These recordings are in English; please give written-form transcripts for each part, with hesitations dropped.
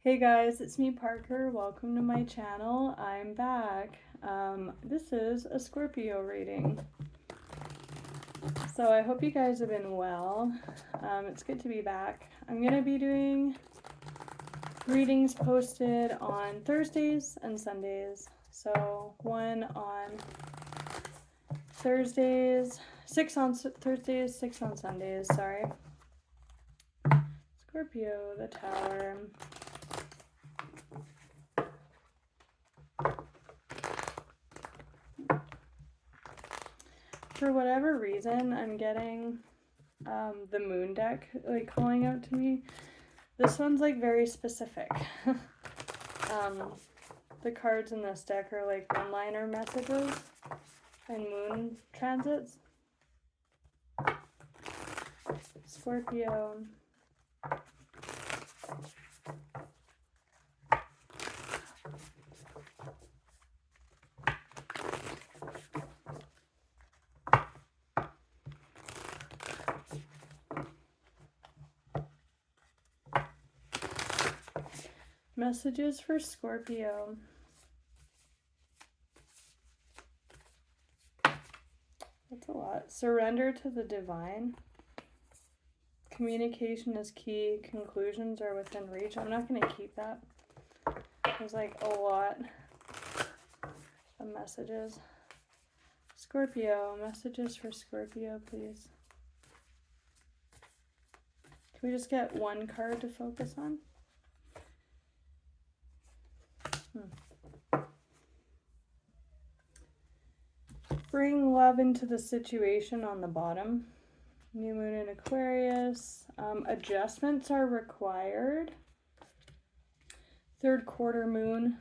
Hey guys, it's me Parker. Welcome to my channel. I'm back. This is a Scorpio reading. So I hope you guys have been well. It's good to be back. I'm going to be doing readings posted on Thursdays and Sundays. So one on Thursdays, 6 on Thursdays, 6 on Sundays, sorry. Scorpio, the Tower. For whatever reason, I'm getting the moon deck like calling out to me. This one's like very specific. The cards in this deck are like one-liner messages and moon transits. Scorpio. Messages for Scorpio. That's a lot. Surrender to the divine. Communication is key. Conclusions are within reach. I'm not going to keep that. There's like a lot of messages. Scorpio. Messages for Scorpio, please. Can we just get one card to focus on? Bring love into the situation on the bottom. New moon in Aquarius. Adjustments are required. Third quarter moon.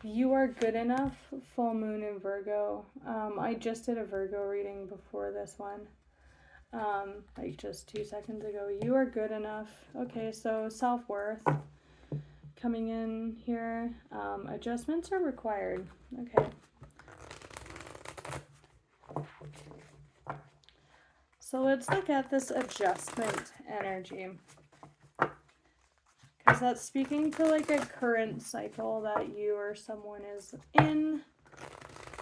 You are good enough. Full moon in Virgo. I just did a Virgo reading before this one. Like just 2 seconds ago. You are good enough. Okay, so self-worth coming in here. Adjustments are required. Okay. So let's look at this adjustment energy. Because that's speaking to like a current cycle that you or someone is in,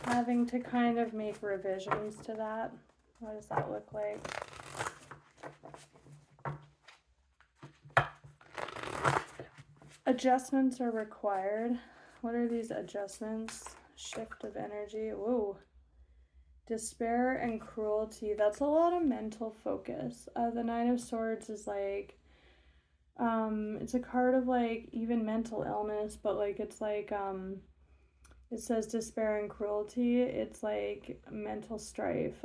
having to kind of make revisions to that. What does that look like? Adjustments are required. What are these adjustments? Shift of energy. Whoa. Despair and cruelty. That's a lot of mental focus. The Nine of Swords is like, it's a card of like even mental illness, but like it's like, it says despair and cruelty. It's like mental strife.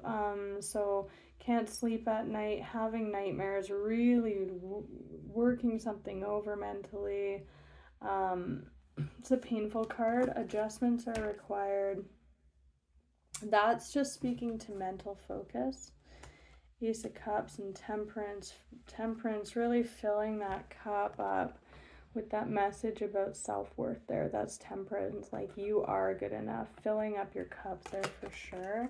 So can't sleep at night, having nightmares, really working something over mentally. It's a painful card. Adjustments are required. That's just speaking to mental focus. Ace of Cups and Temperance. Temperance, really filling that cup up with that message about self-worth there. That's Temperance, like you are good enough. Filling up your cups there for sure.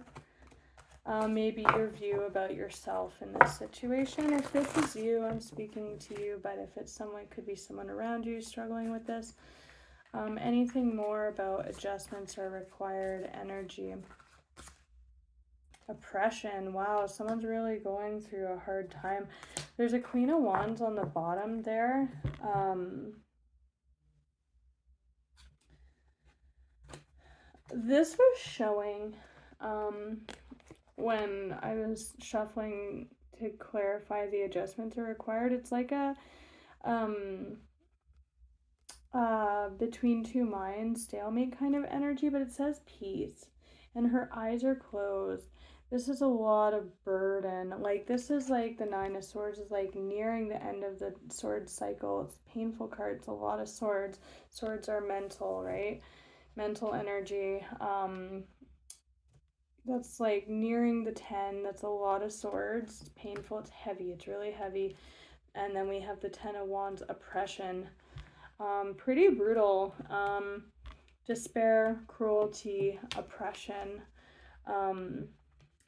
Maybe your view about yourself in this situation. If this is you, I'm speaking to you, but if it's someone, it could be someone around you struggling with this. Anything more about adjustments are required energy. Oppression. Wow, someone's really going through a hard time. There's a Queen of Wands on the bottom there. This was showing when I was shuffling to clarify the adjustments are required. It's like a between two minds stalemate kind of energy, but it says peace and her eyes are closed. This is a lot of burden. Like this is like the Nine of Swords is like nearing the end of the sword cycle. It's painful cards, a lot of swords. Swords are mental, right? Mental energy. That's like nearing the 10. That's a lot of swords. It's painful, it's heavy, it's really heavy. And then we have the 10 of Wands, oppression. Pretty brutal. Despair, cruelty, oppression.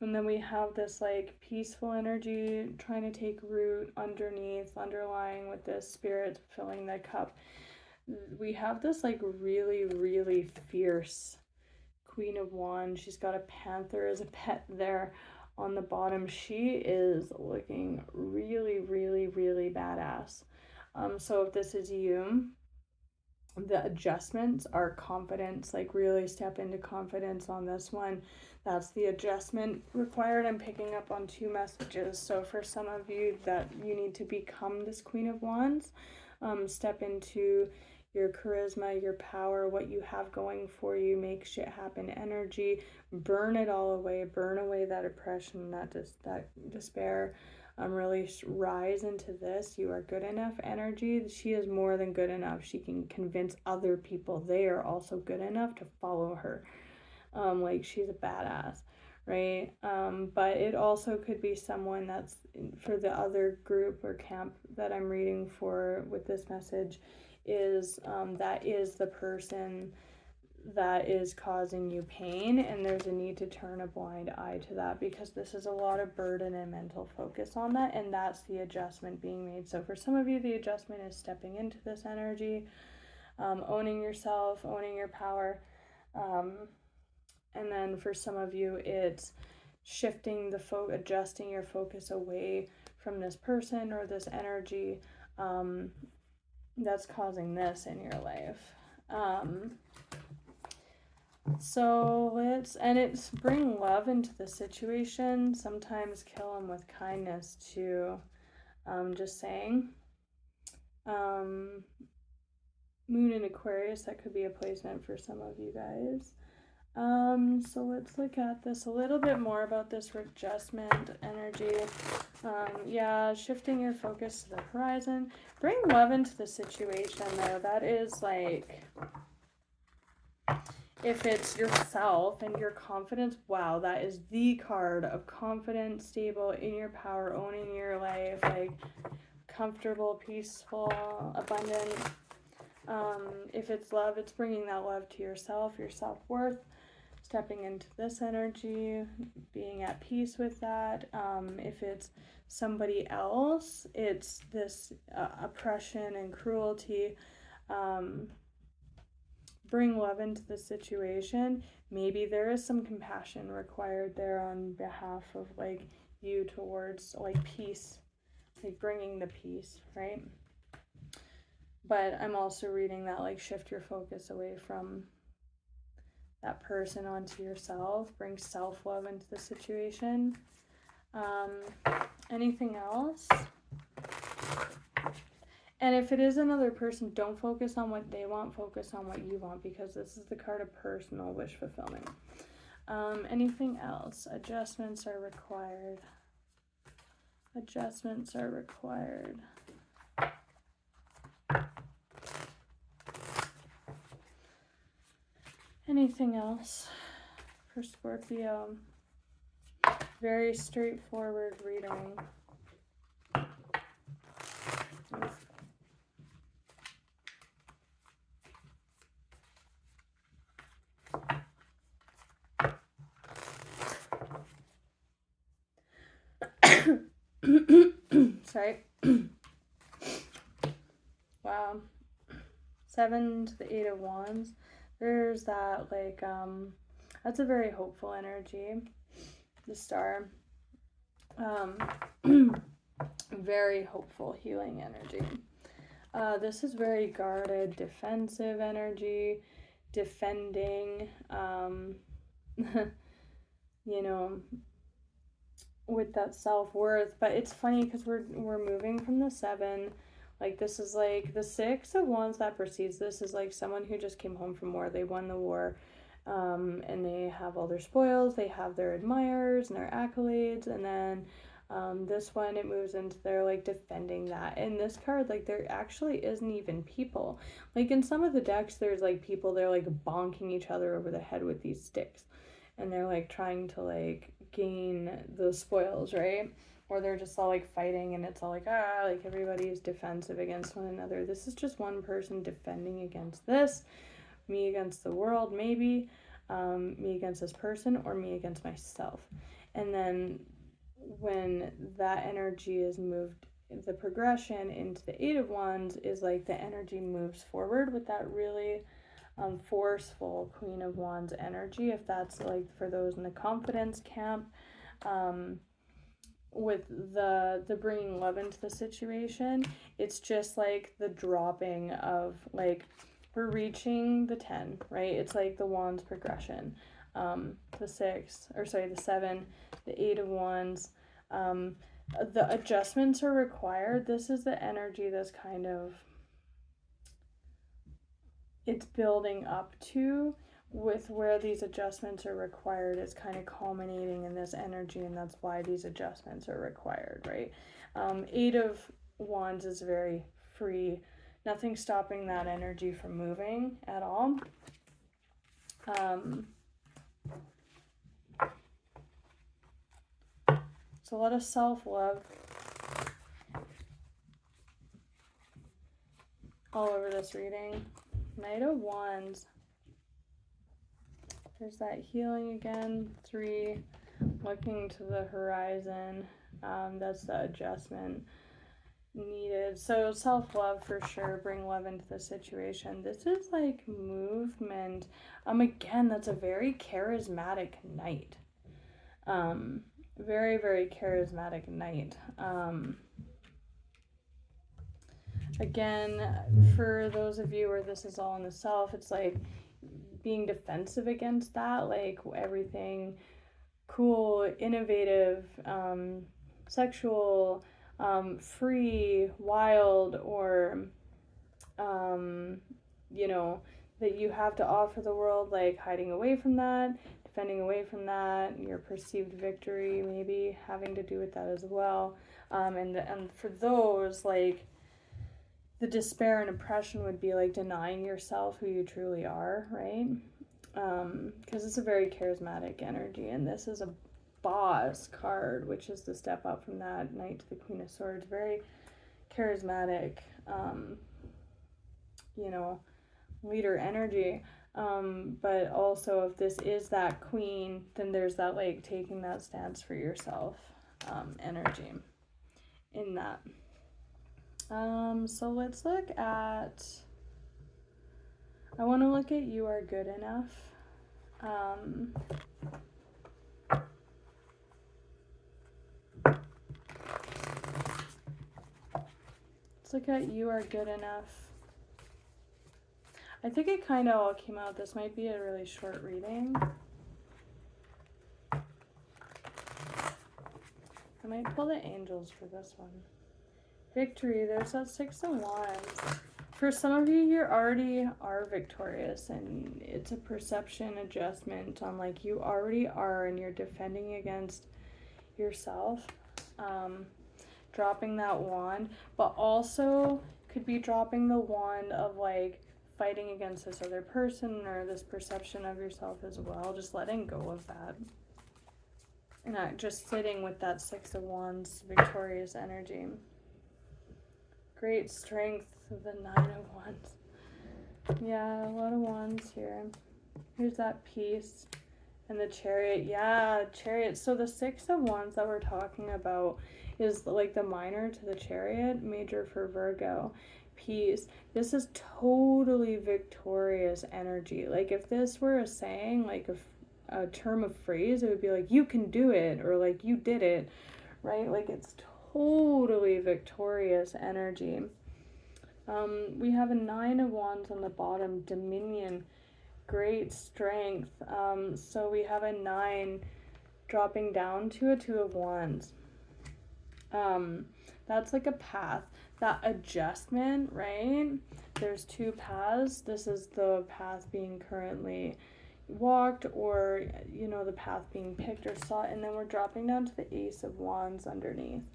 And then we have this like peaceful energy trying to take root underneath, underlying with this spirit filling the cup. we have this like really, really fierce Queen of Wands. She's got a panther as a pet there on the bottom. She is looking really, really, really badass. So if this is you, the adjustments are confidence, like really step into confidence on this one. That's the adjustment required. I'm picking up on 2 messages. So for some of you that you need to become this Queen of Wands, step into your charisma, your power, what you have going for you, make shit happen energy, burn it all away, burn away that oppression, that despair. Really rise into this. You are good enough energy. She is more than good enough. She can convince other people they are also good enough to follow her. Like she's a badass, right? But it also could be someone that's for the other group or camp that I'm reading for with this message is that is the person that is causing you pain, and there's a need to turn a blind eye to that because this is a lot of burden and mental focus on that, and that's the adjustment being made. So for some of you, the adjustment is stepping into this energy, owning yourself, owning your power, and then for some of you, it's shifting adjusting your focus away from this person or this energy that's causing this in your life. So it's bring love into the situation. Sometimes kill them with kindness too. Just saying. Moon in Aquarius, that could be a placement for some of you guys. So let's look at this a little bit more about this adjustment energy. Yeah, shifting your focus to the horizon. Bring love into the situation though. That is like, if it's yourself and your confidence, wow, that is the card of confident, stable, in your power, owning your life, like comfortable, peaceful, abundant. If it's love, it's bringing that love to yourself, your self-worth, stepping into this energy, being at peace with that. If it's somebody else, it's this oppression and cruelty. Bring love into the situation. Maybe there is some compassion required there on behalf of like you towards like peace, like bringing the peace, right? But I'm also reading that like shift your focus away from that person onto yourself, bring self-love into the situation. Anything else? And if it is another person, don't focus on what they want, focus on what you want, because this is the card of personal wish fulfillment. Anything else? Adjustments are required. Adjustments are required. Anything else for Scorpio? Very straightforward reading. Sorry. Wow. 7 to the 8 of Wands. There's that like that's a very hopeful energy. The Star. Very hopeful, healing energy. This is very guarded, defensive energy, defending, you know, with that self-worth. But it's funny because we're moving from the 7. Like this is like the 6 of Wands that precedes this is like someone who just came home from war. They won the war, and they have all their spoils, they have their admirers and their accolades, and then this one, it moves into their like defending that. And this card, like there actually isn't even people. Like in some of the decks, there's like people, they're like bonking each other over the head with these sticks, and they're like trying to like gain the spoils, right? Or they're just all like fighting, and it's all like like everybody's defensive against one another. This is just one person defending against this, me against the world, maybe, me against this person, or me against myself. And then when that energy is moved the progression into the Eight of Wands is like the energy moves forward with that really forceful Queen of Wands energy, if that's like for those in the confidence camp. With the bringing love into the situation, it's just like the dropping of, like, we're reaching the 10, right? It's like the Wands progression. The 6, or sorry, the 7, the 8 of Wands. The adjustments are required. This is the energy that's kind of, it's building up to, with where these adjustments are required, is kind of culminating in this energy, and that's why these adjustments are required, right? 8 of Wands is very free, nothing stopping that energy from moving at all. It's a lot of self-love all over this reading. Knight of Wands. There's that healing again. 3, looking to the horizon. That's the adjustment needed. So self-love for sure. Bring love into the situation. This is like movement. Again, that's a very charismatic knight. Very, very charismatic knight. Again, for those of you where this is all in the self, it's like being defensive against that, like everything cool, innovative, sexual, free, wild, or you know, that you have to offer the world, like hiding away from that, defending away from that, your perceived victory maybe having to do with that as well. And for those, like, the despair and oppression would be like denying yourself who you truly are, right? Because it's a very charismatic energy, and this is a boss card, which is the step up from that Knight to the Queen of Swords. Very charismatic, you know, leader energy. But also, if this is that queen, then there's that like taking that stance for yourself energy in that. So let's look at, I want to look at You Are Good Enough. Let's look at You Are Good Enough. I think it kind of all came out. This might be a really short reading. I might pull the angels for this one. Victory, there's that 6 of Wands. For some of you, you already are victorious, and it's a perception adjustment on like you already are, and you're defending against yourself. Dropping that wand, but also could be dropping the wand of like fighting against this other person or this perception of yourself as well. Just letting go of that. And not just sitting with that 6 of Wands victorious energy. Great strength of the 9 of Wands. Yeah, a lot of wands here. Here's that peace and the Chariot. Yeah, Chariot. So the 6 of Wands that we're talking about is like the minor to the Chariot, major for Virgo. Peace. This is totally victorious energy. Like if this were a saying, like a term of phrase, it would be like, you can do it, or like you did it, right? Like it's totally victorious energy. We have a 9 of Wands on the bottom, Dominion, great strength. So we have a 9 dropping down to a 2 of Wands. That's like a path, that adjustment, right? There's 2 paths. This is the path being currently walked, or you know, the path being picked or sought, and then we're dropping down to the Ace of Wands underneath,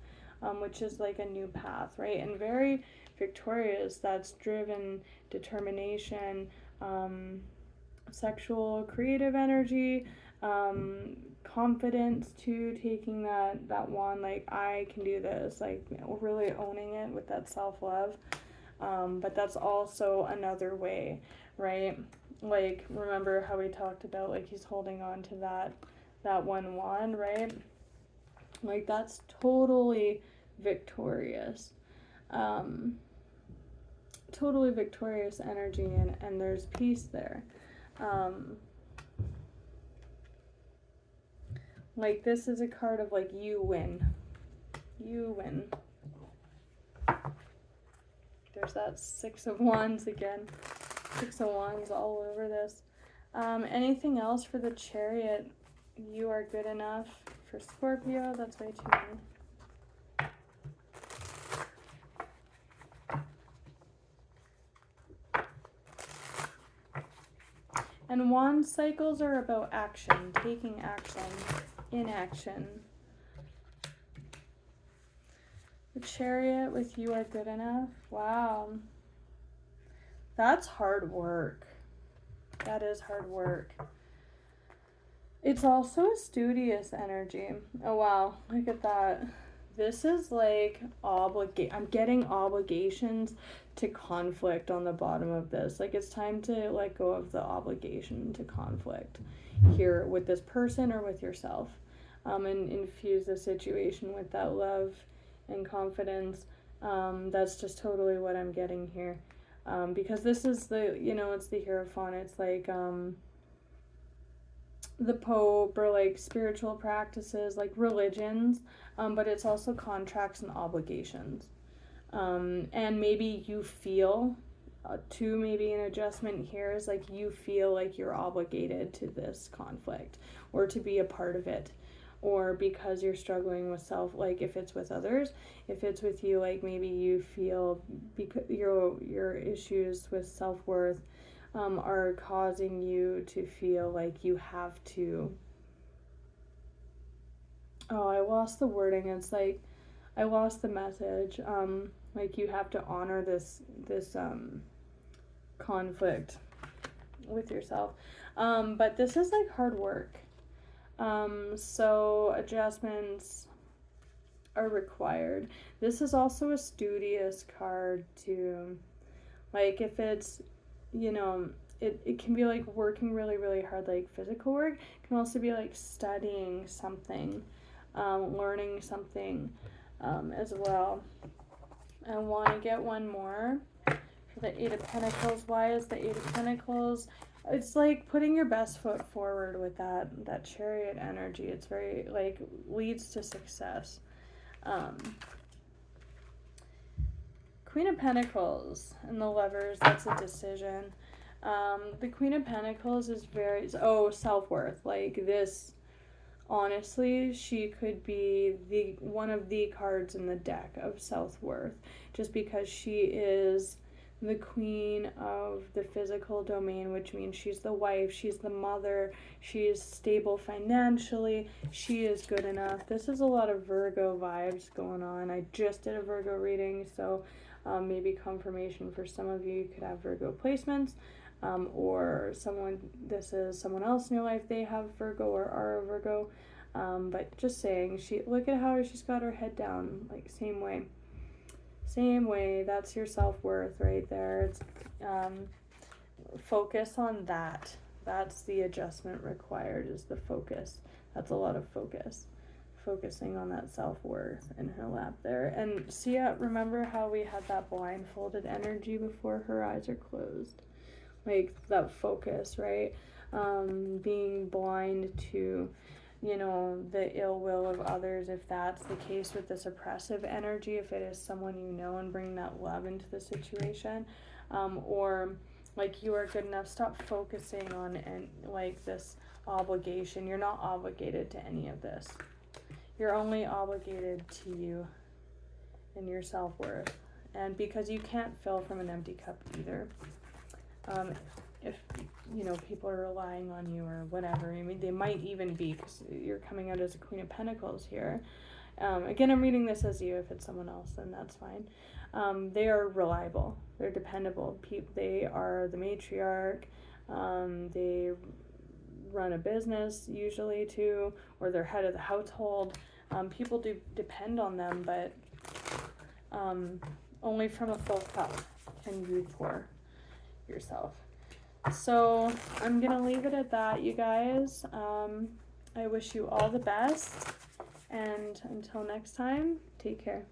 which is like a new path, right? And very victorious. That's driven, determination, sexual creative energy, confidence too, taking that wand, like I can do this, like really owning it with that self-love. But that's also another way, right? Like remember how we talked about like he's holding on to that one wand, right? Like that's totally victorious. Totally victorious energy, and there's peace there. Like, this is a card of, like, you win. You win. There's that 6 of Wands again. 6 of Wands all over this. Anything else for the Chariot? You are good enough. For Scorpio, that's way too many. And wand cycles are about action, taking action, inaction. The Chariot with you are good enough. Wow. That's hard work. That is hard work. It's also a studious energy. Oh, wow. Look at that. This is like I'm getting obligations to conflict on the bottom of this. Like, it's time to let go of the obligation to conflict here with this person or with yourself, and infuse the situation with that love and confidence. That's just totally what I'm getting here, because this is the, it's the Hierophant. It's like the Pope, or like spiritual practices, like religions, but it's also contracts and obligations. And maybe you feel, maybe an adjustment here is like you feel like you're obligated to this conflict or to be a part of it, or because you're struggling with like if it's with others, if it's with you, like maybe you feel because your issues with self-worth are causing you to feel like you have to. Oh, I lost the wording. It's like I lost the message. Like you have to honor this conflict with yourself. But this is like hard work. So adjustments are required. This is also a studious card too. Like if it's, it can be like working really, really hard, like physical work. It can also be like studying something, learning something as well. I want to get one more for the 8 of Pentacles. Why is the 8 of Pentacles? It's like putting your best foot forward with that Chariot energy. It's very, like, leads to success. Queen of Pentacles and the Lovers, that's a decision. The Queen of Pentacles is very, self-worth. Like this, honestly, she could be one of the cards in the deck of self-worth, just because she is the queen of the physical domain, which means she's the wife, she's the mother, she is stable financially, she is good enough. This is a lot of Virgo vibes going on. I just did a Virgo reading, so maybe confirmation for some of you could have Virgo placements, or this is someone else in your life, they have Virgo or are a Virgo, but just saying, look at how she's got her head down, like same way, that's your self-worth right there. It's focus on that. That's the adjustment required, is the focus. That's a lot of focusing on that self-worth in her lap there. And see, remember how we had that blindfolded energy before? Her eyes are closed, like that focus, right? Being blind to the ill will of others, if that's the case with this oppressive energy, if it is someone and bring that love into the situation, or like you are good enough, stop focusing on like this obligation. You're not obligated to any of this. You're only obligated to you and your self-worth, and because you can't fill from an empty cup either. If people are relying on you or whatever, I mean, they might even be, because you're coming out as a Queen of Pentacles here. Again, I'm reading this as you. If it's someone else, then that's fine. They are reliable. They're dependable. They are the matriarch. They run a business usually too, or they're head of the household. People do depend on them, but only from a full cup can you pour yourself. So I'm gonna leave it at that, you guys. I wish you all the best, and until next time, take care.